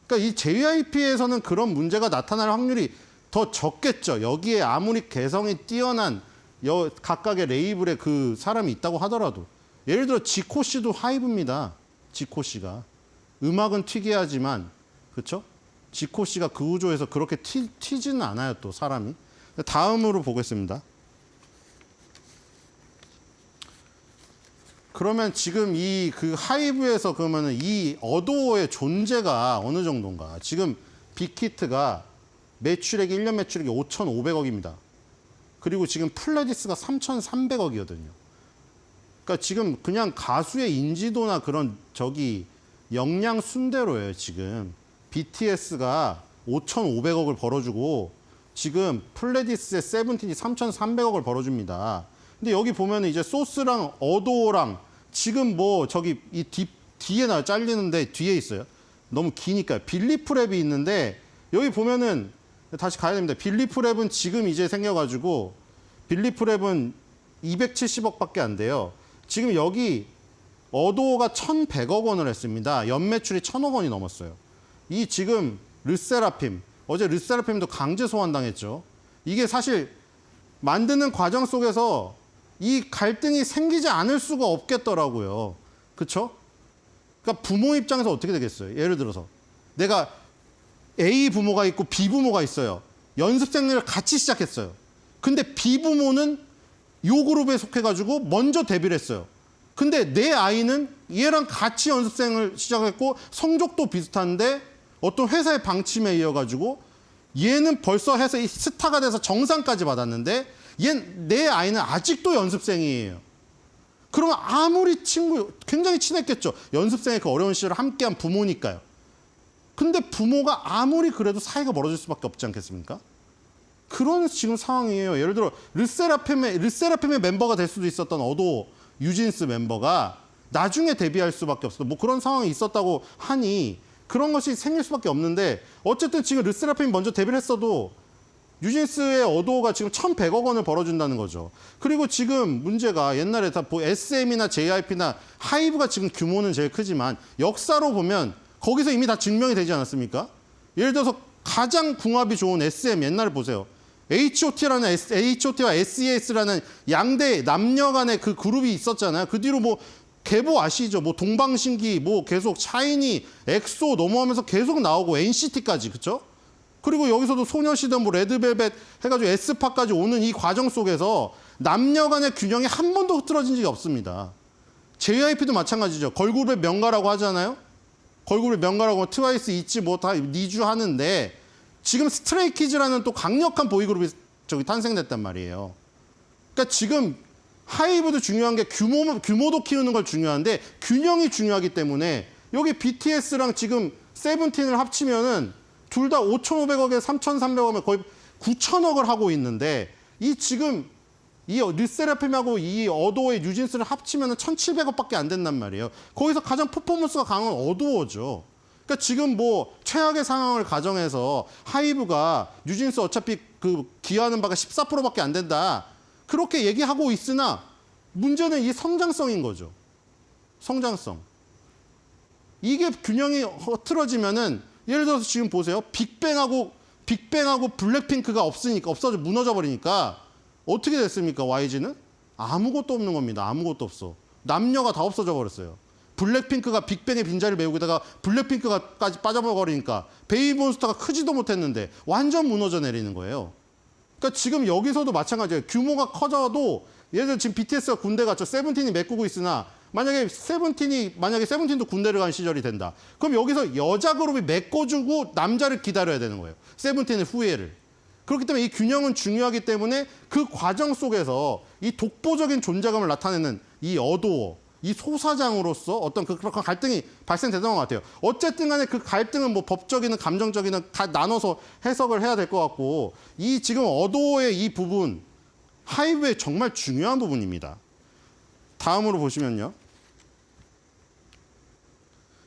그러니까 이 JYP에서는 그런 문제가 나타날 확률이 더 적겠죠. 여기에 아무리 개성이 뛰어난 각각의 레이블에 그 사람이 있다고 하더라도 예를 들어 지코 씨도 하이브입니다. 지코 씨가 음악은 특이하지만 그렇죠? 지코 씨가 그 구조에서 그렇게 튀지는 않아요. 또 사람이. 다음으로 보겠습니다. 그러면 지금 이 그 하이브에서 그러면은 이 어도어의 존재가 어느 정도인가? 지금 빅히트가 매출액이 1년 매출액이 5,500억입니다. 그리고 지금 플레디스가 3,300억이거든요. 그러니까 지금 그냥 가수의 인지도나 그런 역량 순대로예요, 지금. BTS가 5,500억을 벌어주고 지금 플레디스의 세븐틴이 3,300억을 벌어줍니다. 근데 여기 보면 이제 소스랑 어도랑 지금 뭐 이 뒤에 나와 잘리는데 뒤에 있어요. 너무 기니까요. 빌리프랩이 있는데 여기 보면은 다시 가야 됩니다. 빌리프랩은 지금 이제 생겨가지고 빌리프랩은 270억밖에 안 돼요. 지금 여기 어도가 1,100억 원을 했습니다. 연매출이 1,000억 원이 넘었어요. 이 지금 르세라핌 어제 르세라핌도 강제 소환당했죠. 이게 사실 만드는 과정 속에서 이 갈등이 생기지 않을 수가 없겠더라고요. 그렇죠? 그러니까 부모 입장에서 어떻게 되겠어요? 예를 들어서 내가 A 부모가 있고 B 부모가 있어요. 연습생을 같이 시작했어요. 근데 B 부모는 요 그룹에 속해가지고 먼저 데뷔를 했어요. 근데 내 아이는 얘랑 같이 연습생을 시작했고 성적도 비슷한데 어떤 회사의 방침에 이어가지고 얘는 벌써 해서 스타가 돼서 정상까지 받았는데 내 아이는 아직도 연습생이에요. 그러면 아무리 굉장히 친했겠죠. 연습생의 그 어려운 시절을 함께한 부모니까요. 근데 부모가 아무리 그래도 사이가 멀어질 수밖에 없지 않겠습니까? 그런 지금 상황이에요. 예를 들어 르세라핌의 멤버가 될 수도 있었던 어도 뉴진스 멤버가 나중에 데뷔할 수밖에 없어. 뭐 그런 상황이 있었다고 하니 그런 것이 생길 수밖에 없는데 어쨌든 지금 르세라핌이 먼저 데뷔를 했어도 뉴진스의 어도가 지금 1,100억 원을 벌어준다는 거죠. 그리고 지금 문제가 옛날에 다 SM이나 JYP나 하이브가 지금 규모는 제일 크지만 역사로 보면 거기서 이미 다 증명이 되지 않았습니까? 예를 들어서 가장 궁합이 좋은 SM 옛날에 보세요. H.O.T와 SES라는 양대 남녀 간의 그 그룹이 있었잖아요. 그 뒤로 뭐 계보 아시죠? 뭐 동방신기, 뭐 계속 샤이니, 엑소 넘어가면서 계속 나오고 NCT까지, 그렇죠? 그리고 여기서도 소녀시대, 뭐 레드벨벳 해가지고 에스파까지 오는 이 과정 속에서 남녀 간의 균형이 한 번도 흐트러진 적이 없습니다. JYP도 마찬가지죠. 걸그룹의 명가라고 하잖아요. 걸그룹의 명가라고 트와이스, 있지 뭐 다 니주 하는데 지금 스트레이키즈라는 또 강력한 보이그룹이 탄생됐단 말이에요. 그러니까 지금 하이브도 중요한 게 규모도 키우는 걸 중요한데 균형이 중요하기 때문에 여기 BTS랑 지금 세븐틴을 합치면은 둘 다 5,500억에 3,300억에 거의 9,000억을 하고 있는데 이 지금 이 르세라핌하고 이 어도의 뉴진스를 합치면은 1,700억밖에 안 된단 말이에요. 거기서 가장 퍼포먼스가 강한 어도어죠. 그러니까 지금 뭐 최악의 상황을 가정해서 하이브가 뉴진스 어차피 그 기여하는 바가 14%밖에 안 된다. 그렇게 얘기하고 있으나 문제는 이 성장성인 거죠. 성장성. 이게 균형이 흐트러지면은 예를 들어서 지금 보세요. 빅뱅하고 블랙핑크가 없어져 무너져 버리니까 어떻게 됐습니까? YG는 아무것도 없는 겁니다. 아무것도 없어. 남녀가 다 없어져 버렸어요. 블랙핑크가 빅뱅의 빈자리를 메우고 있다가 블랙핑크가까지 빠져버리니까 베이비몬스터가 크지도 못했는데 완전 무너져 내리는 거예요. 그러니까 지금 여기서도 마찬가지예요. 규모가 커져도 예를 들어 지금 BTS가 군대 갔죠. 세븐틴이 메꾸고 있으나 만약에 세븐틴도 군대를 간 시절이 된다. 그럼 여기서 여자 그룹이 메꿔주고 남자를 기다려야 되는 거예요. 세븐틴의 후예를. 그렇기 때문에 이 균형은 중요하기 때문에 그 과정 속에서 이 독보적인 존재감을 나타내는 이 어도어, 이 소사장으로서 어떤 그런 갈등이 발생되던 것 같아요. 어쨌든 간에 그 갈등은 뭐 법적이든 감정적이든 다 나눠서 해석을 해야 될 것 같고 이 지금 어도어의 이 부분 하이브의 정말 중요한 부분입니다. 다음으로 보시면요.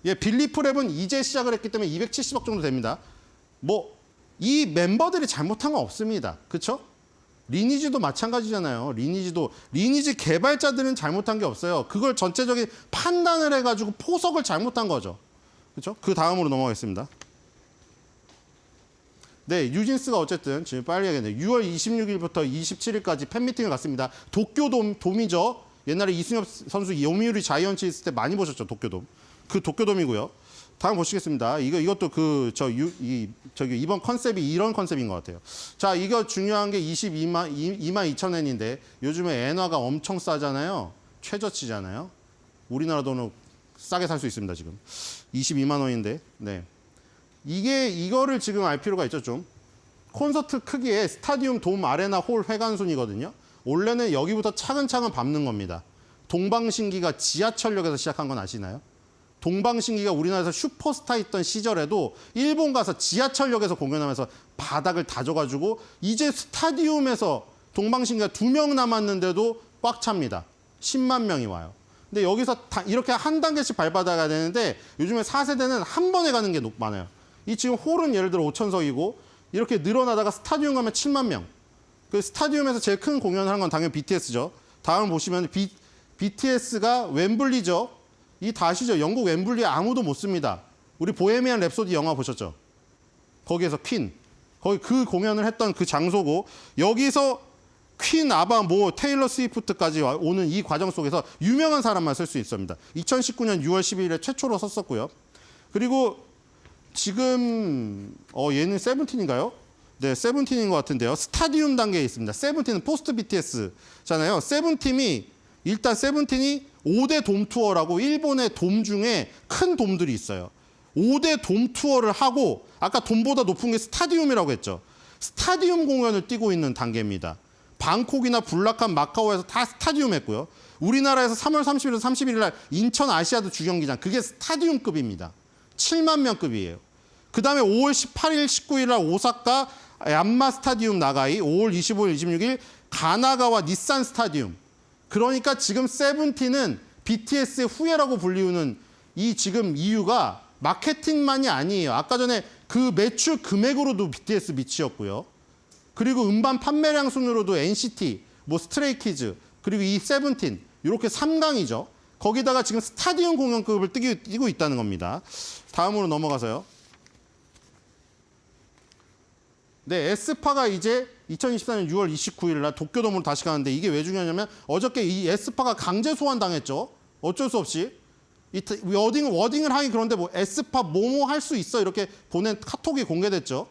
예, 빌리프랩은 이제 시작을 했기 때문에 270억 정도 됩니다. 뭐 이 멤버들이 잘못한 건 없습니다. 그렇죠? 리니지도 마찬가지잖아요. 리니지 개발자들은 잘못한 게 없어요. 그걸 전체적인 판단을 해가지고 포석을 잘못한 거죠. 그렇죠? 그 다음으로 넘어가겠습니다. 네, 뉴진스가 어쨌든 지금 빨리 해야겠네요. 6월 26일부터 27일까지 팬미팅을 갔습니다. 도쿄돔이죠. 옛날에 이승엽 선수 요미우리 자이언츠 있을 때 많이 보셨죠, 도쿄돔. 그 도쿄돔이고요. 다음 보시겠습니다. 이것도 이번 컨셉이 이런 컨셉인 것 같아요. 자, 이거 중요한 게 22만 2,000엔인데 요즘에 엔화가 엄청 싸잖아요. 최저치잖아요. 우리나라 돈으로 싸게 살 수 있습니다, 지금. 22만 원인데. 네. 이거를 지금 알 필요가 있죠, 좀. 콘서트 크기에 스타디움, 돔, 아레나, 홀, 회관순이거든요. 원래는 여기부터 차근차근 밟는 겁니다. 동방신기가 지하철역에서 시작한 건 아시나요? 동방신기가 우리나라에서 슈퍼스타 있던 시절에도 일본 가서 지하철역에서 공연하면서 바닥을 다져가지고 이제 스타디움에서 동방신기가 2명 남았는데도 꽉 찹니다. 10만 명이 와요. 근데 여기서 이렇게 한 단계씩 밟아가야 되는데 요즘에 4세대는 한 번에 가는 게 많아요. 이 지금 홀은 예를 들어 5,000석이고 이렇게 늘어나다가 스타디움 가면 7만 명. 그 스타디움에서 제일 큰 공연을 한 건 당연히 BTS죠. 다음 보시면 BTS가 웸블리죠. 이 다 아시죠? 영국 웸블리에 아무도 못 씁니다. 우리 보헤미안 랩소디 영화 보셨죠? 거기에서 퀸. 거기 그 공연을 했던 그 장소고 여기서 퀸, 아바, 테일러 스위프트까지 오는 이 과정 속에서 유명한 사람만 쓸 수 있습니다. 2019년 6월 12일에 최초로 썼었고요. 그리고 지금 얘는 세븐틴인가요? 네, 세븐틴인 것 같은데요. 스타디움 단계에 있습니다. 세븐틴은 포스트 BTS잖아요. 일단 세븐틴이 5대 돔 투어라고 일본의 돔 중에 큰 돔들이 있어요. 5대 돔 투어를 하고 아까 돔보다 높은 게 스타디움이라고 했죠. 스타디움 공연을 뛰고 있는 단계입니다. 방콕이나 불라칸, 마카오에서 다 스타디움 했고요. 우리나라에서 3월 30일에서 31일 날 인천 아시아드 주경기장 그게 스타디움급입니다. 7만 명급이에요. 그다음에 5월 18일, 19일 날 오사카 얀마 스타디움 나가이, 5월 25일, 26일 가나가와 닛산 스타디움. 그러니까 지금 세븐틴은 BTS의 후예라고 불리우는 이 지금 이유가 마케팅만이 아니에요. 아까 전에 그 매출 금액으로도 BTS 밑이었고요. 그리고 음반 판매량 순으로도 NCT, 뭐 스트레이키즈, 그리고 이 세븐틴 이렇게 3강이죠. 거기다가 지금 스타디움 공연급을 뛰고 있다는 겁니다. 다음으로 넘어가서요. 네, 에스파가 이제 2024년 6월 29일 날 도쿄돔으로 다시 가는데 이게 왜 중요하냐면 어저께 이 에스파가 강제 소환 당했죠. 어쩔 수 없이. 워딩을 하긴 그런데 뭐 에스파 뭐뭐 할 수 있어 이렇게 보낸 카톡이 공개됐죠.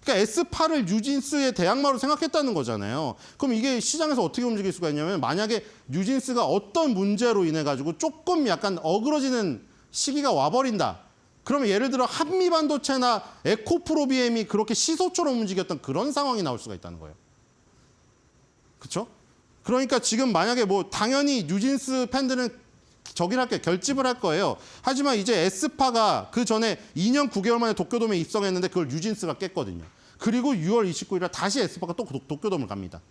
그러니까 에스파를 뉴진스의 대항마로 생각했다는 거잖아요. 그럼 이게 시장에서 어떻게 움직일 수가 있냐면 만약에 뉴진스가 어떤 문제로 인해 가지고 조금 약간 어그러지는 시기가 와버린다. 그러면 예를 들어 한미반도체나 에코프로비엠이 그렇게 시소처럼 움직였던 그런 상황이 나올 수가 있다는 거예요. 그렇죠? 그러니까 지금 만약에 뭐 당연히 뉴진스 팬들은 저기를 할게 결집을 할 거예요. 하지만 이제 에스파가 그 전에 2년 9개월 만에 도쿄돔에 입성했는데 그걸 뉴진스가 깼거든요. 그리고 6월 29일에 다시 에스파가 또 도쿄돔을 갑니다.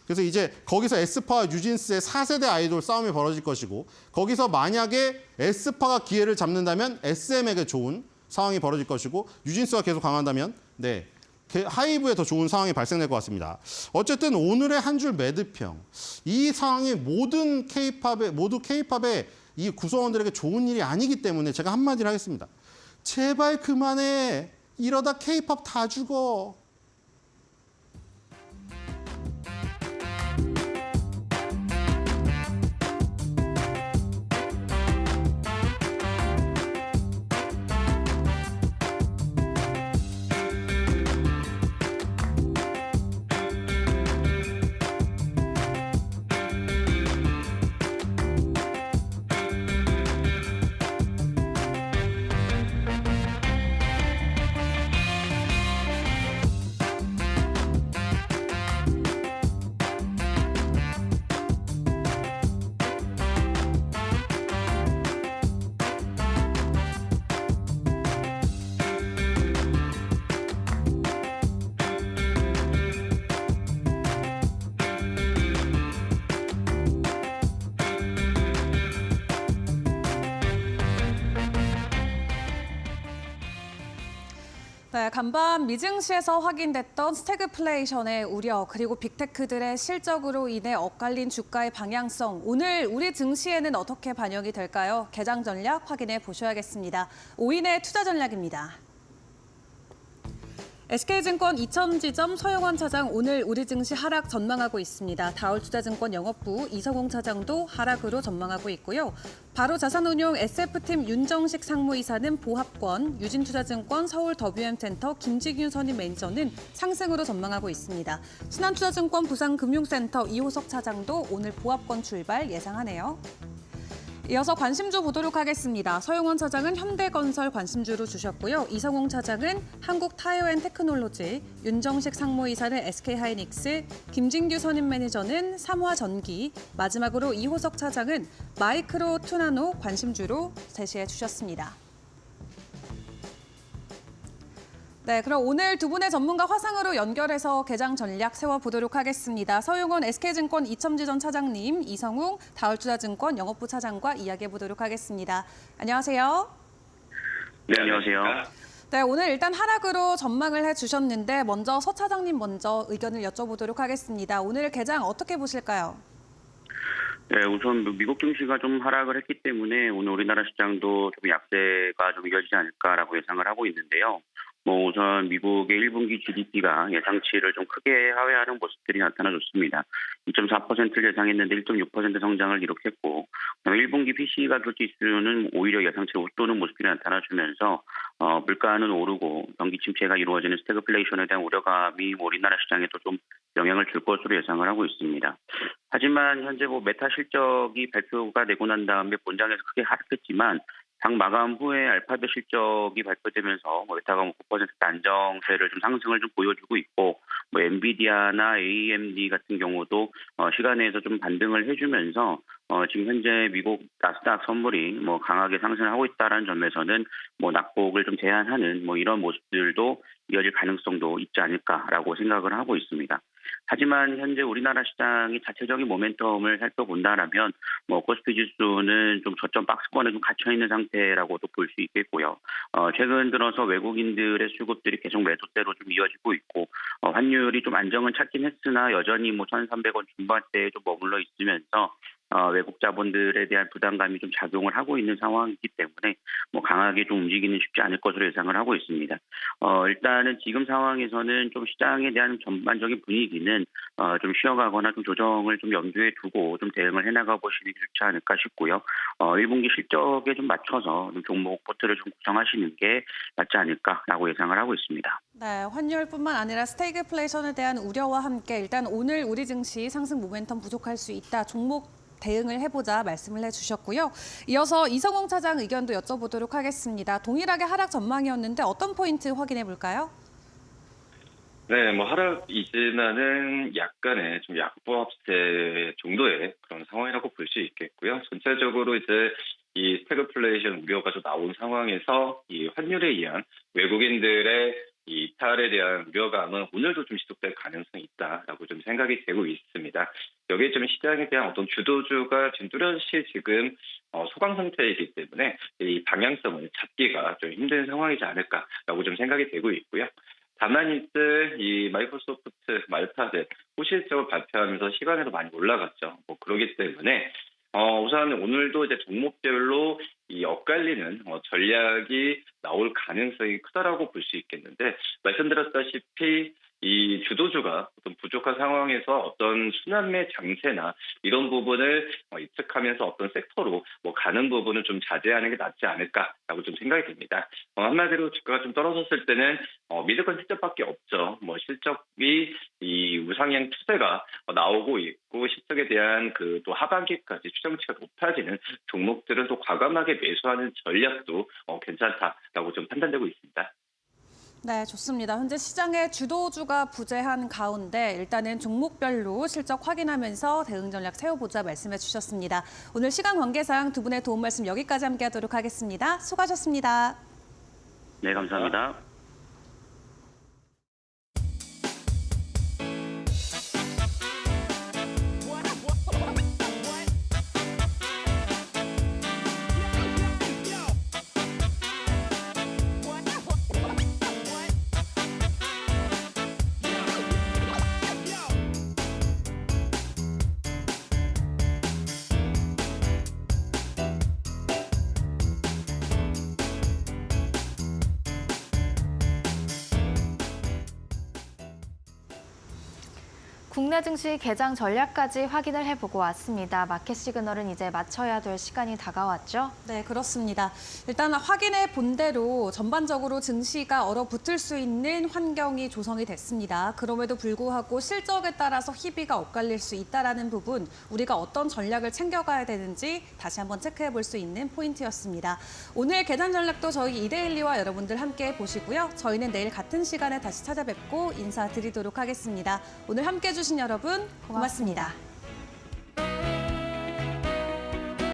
그래서 이제 거기서 에스파와 뉴진스의 4세대 아이돌 싸움이 벌어질 것이고 거기서 만약에 에스파가 기회를 잡는다면 SM에게 좋은 상황이 벌어질 것이고 뉴진스가 계속 강한다면 네, 하이브에 더 좋은 상황이 발생될 것 같습니다. 어쨌든 오늘의 한 줄 매듭평. 이 상황이 모두 K-팝의 이 구성원들에게 좋은 일이 아니기 때문에 제가 한마디를 하겠습니다. 제발 그만해. 이러다 K-팝 다 죽어. 네, 간밤 미증시에서 확인됐던 스태그플레이션의 우려 그리고 빅테크들의 실적으로 인해 엇갈린 주가의 방향성, 오늘 우리 증시에는 어떻게 반영이 될까요? 개장 전략 확인해 보셔야겠습니다. 5인의 투자 전략입니다. SK증권 2000지점 서영원 차장 오늘 우리 증시 하락 전망하고 있습니다. 다올투자증권 영업부 이성홍 차장도 하락으로 전망하고 있고요. 바로자산운용 SF팀 윤정식 상무이사는 보합권, 유진투자증권 서울WM센터 김지균 선임 매니저는 상승으로 전망하고 있습니다. 신한투자증권 부산금융센터 이호석 차장도 오늘 보합권 출발 예상하네요. 이어서 관심주 보도록 하겠습니다. 서용원 차장은 현대건설 관심주로 주셨고요. 이성홍 차장은 한국타이어앤테크놀로지, 윤정식 상무이사는 SK하이닉스, 김진규 선임 매니저는 삼화전기, 마지막으로 이호석 차장은 마이크로 투나노 관심주로 제시해 주셨습니다. 네, 그럼 오늘 두 분의 전문가 화상으로 연결해서 개장 전략 세워보도록 하겠습니다. 서용원 SK증권 이첨지전 차장님, 이성웅 다올투자증권 영업부 차장과 이야기해보도록 하겠습니다. 안녕하세요. 네, 안녕하세요. 네, 오늘 일단 하락으로 전망을 해주셨는데 먼저 서 차장님 먼저 의견을 여쭤보도록 하겠습니다. 오늘 개장 어떻게 보실까요? 네, 우선 미국 증시가 좀 하락을 했기 때문에 오늘 우리나라 시장도 좀 약세가 좀 이어지지 않을까라고 예상을 하고 있는데요. 우선 미국의 1분기 GDP가 예상치를 좀 크게 하회하는 모습들이 나타나줬습니다. 2.4%를 예상했는데 1.6% 성장을 기록했고, 1분기 PC 가격 지수는 오히려 예상치를 웃도는 모습들이 나타나주면서 물가는 오르고 경기 침체가 이루어지는 스태그플레이션에 대한 우려감이 우리나라 시장에도 좀 영향을 줄 것으로 예상을 하고 있습니다. 하지만 현재 메타 실적이 발표가 되고 난 다음에 본장에서 크게 하락했지만 당 마감 후에 알파벳 실적이 발표되면서 메타가 9% 안정세를 좀 상승을 좀 보여주고 있고, 엔비디아나 AMD 같은 경우도 시간에서 좀 반등을 해주면서 지금 현재 미국 나스닥 선물이 강하게 상승을 하고 있다는 점에서는 낙폭을 좀 제한하는 이런 모습들도 이어질 가능성도 있지 않을까라고 생각을 하고 있습니다. 하지만 현재 우리나라 시장의 자체적인 모멘텀을 살펴본다라면 코스피 지수는 좀 저점 박스권에 좀 갇혀 있는 상태라고도 볼 수 있겠고요. 최근 들어서 외국인들의 수급들이 계속 매도세로 좀 이어지고 있고 환율이 좀 안정은 찾긴 했으나 여전히 1,300원 중반대에 좀 머물러 있으면서 외국 자본들에 대한 부담감이 좀 작용을 하고 있는 상황이기 때문에 강하게 좀 움직이는 쉽지 않을 것으로 예상을 하고 있습니다. 일단은 지금 상황에서는 좀 시장에 대한 전반적인 분위기는 좀 쉬어가거나 좀 조정을 좀 염두에 두고 좀 대응을 해나가 보시는 게 좋지 않을까 싶고요. 1분기 실적에 좀 맞춰서 좀 종목 포트를 좀 구성하시는 게 낫지 않을까라고 예상을 하고 있습니다. 네, 환율뿐만 아니라 스태그플레이션에 대한 우려와 함께 일단 오늘 우리 증시 상승 모멘텀 부족할 수 있다. 종목 대응을 해보자 말씀을 해주셨고요. 이어서 이성홍 차장 의견도 여쭤보도록 하겠습니다. 동일하게 하락 전망이었는데 어떤 포인트 확인해 볼까요? 네, 하락이지만은 약간의 좀 약보합세 정도의 그런 상황이라고 볼 수 있겠고요. 전체적으로 이제 이 스태그플레이션 우려가 좀 나온 상황에서 이 환율에 의한 외국인들의 이 이탈에 대한 우려감은 오늘도 좀 지속될 가능성이 있다라고 좀 생각이 되고 있습니다. 여기에 좀 시장에 대한 어떤 주도주가 지금 뚜렷이 지금 소강 상태이기 때문에 이 방향성을 잡기가 좀 힘든 상황이지 않을까라고 좀 생각이 되고 있고요. 다만 이제 이 마이크로소프트 말파들 호실적을 발표하면서 시간으로 많이 올라갔죠. 그러기 때문에 우선 오늘도 이제 종목별로 이 엇갈리는 전략이 나올 가능성이 크다라고 볼 수 있겠는데 말씀드렸다시피 이 주도주가 어떤 부족한 상황에서 어떤 순환매 장세나 이런 부분을 예측하면서 어떤 섹터로 가는 부분은 좀 자제하는 게 낫지 않을까라고 좀 생각이 듭니다. 한마디로 주가가 좀 떨어졌을 때는 믿을 건 실적밖에 없죠. 실적이 이 우상향 추세가 나오고 있고 실적에 대한 그 또 하반기까지 추정치가 높아지는 종목들은 또 과감하게 매수하는 전략도 괜찮다라고 좀 판단되고 있습니다. 네, 좋습니다. 현재 시장의 주도주가 부재한 가운데 일단은 종목별로 실적 확인하면서 대응 전략 세워보자 말씀해 주셨습니다. 오늘 시간 관계상 두 분의 도움 말씀 여기까지 함께하도록 하겠습니다. 수고하셨습니다. 네, 감사합니다. 국내 증시 개장 전략까지 확인을 해보고 왔습니다. 마켓 시그널은 이제 맞춰야 될 시간이 다가왔죠? 네, 그렇습니다. 일단 확인해 본 대로 전반적으로 증시가 얼어붙을 수 있는 환경이 조성이 됐습니다. 그럼에도 불구하고 실적에 따라서 희비가 엇갈릴 수 있다는 부분, 우리가 어떤 전략을 챙겨가야 되는지 다시 한번 체크해 볼 수 있는 포인트였습니다. 오늘 개장 전략도 저희 이데일리와 여러분들 함께 보시고요. 저희는 내일 같은 시간에 다시 찾아뵙고 인사드리도록 하겠습니다. 오늘 함께 해주신 여러분 고맙습니다.